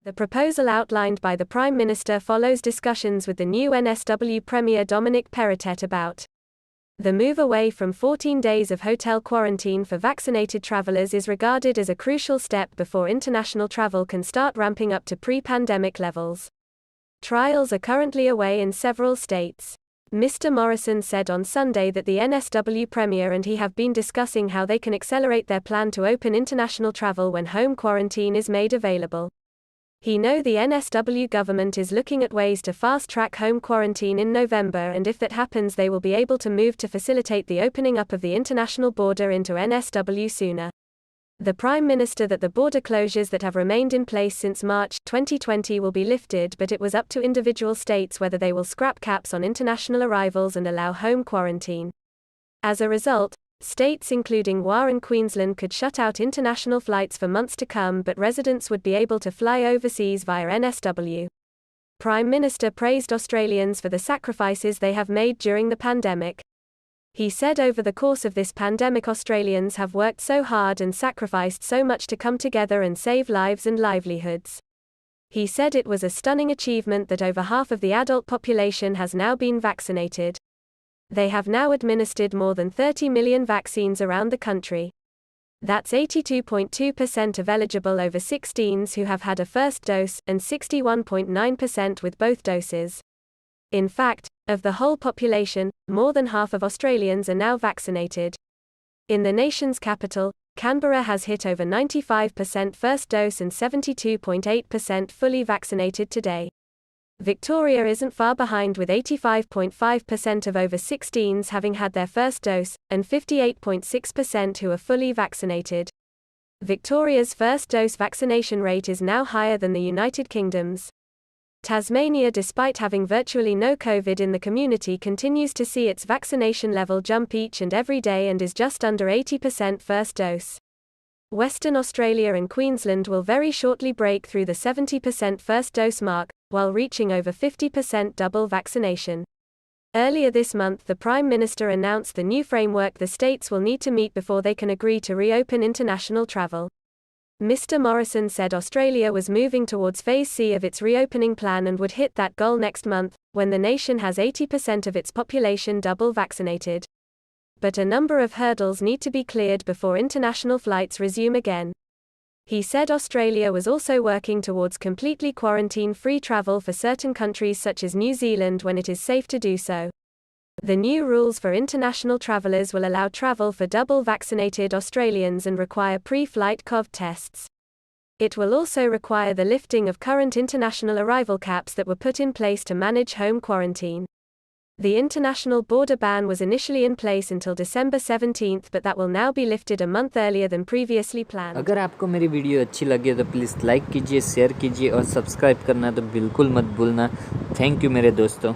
The proposal outlined by the Prime Minister follows discussions with the new NSW Premier Dominic Perrottet about the move away from 14 days of hotel quarantine for vaccinated travelers is regarded as a crucial step before international travel can start ramping up to pre-pandemic levels. Trials are currently away in several states. Mr. Morrison said on Sunday that the NSW Premier and he have been discussing how they can accelerate their plan to open international travel when home quarantine is made available. He knows the NSW government is looking at ways to fast-track home quarantine in November, and if that happens they will be able to move to facilitate the opening up of the international border into NSW sooner. The Prime Minister that the border closures that have remained in place since March 2020 will be lifted, but it was up to individual states whether they will scrap caps on international arrivals and allow home quarantine. As a result, states including WA and Queensland could shut out international flights for months to come, but residents would be able to fly overseas via NSW. Prime Minister praised Australians for the sacrifices they have made during the pandemic. He said over the course of this pandemic Australians have worked so hard and sacrificed so much to come together and save lives and livelihoods. He said it was a stunning achievement that over half of the adult population has now been vaccinated. They have now administered more than 30 million vaccines around the country. That's 82.2% of eligible over 16s who have had a first dose, and 61.9% with both doses. In fact, of the whole population, more than half of Australians are now vaccinated. In the nation's capital, Canberra has hit over 95% first dose and 72.8% fully vaccinated today. Victoria isn't far behind with 85.5% of over 16s having had their first dose, and 58.6% who are fully vaccinated. Victoria's first dose vaccination rate is now higher than the United Kingdom's. Tasmania, despite having virtually no COVID in the community, continues to see its vaccination level jump each and every day and is just under 80% first dose. Western Australia and Queensland will very shortly break through the 70% first dose mark, while reaching over 50% double vaccination. Earlier this month, the Prime Minister announced the new framework the states will need to meet before they can agree to reopen international travel. Mr. Morrison said Australia was moving towards Phase C of its reopening plan and would hit that goal next month, when the nation has 80% of its population double vaccinated. But a number of hurdles need to be cleared before international flights resume again. He said Australia was also working towards completely quarantine-free travel for certain countries such as New Zealand when it is safe to do so. The new rules for international travellers will allow travel for double-vaccinated Australians and require pre-flight COVID tests. It will also require the lifting of current international arrival caps that were put in place to manage home quarantine. The international border ban was initially in place until December 17th, but that will now be lifted a month earlier than previously planned. अगर आपको मेरी video अच्छी लगे तो please like कीजिए, share कीजिए और subscribe करना तो बिल्कुल मत भूलना। थैंक यू मेरे दोस्तों।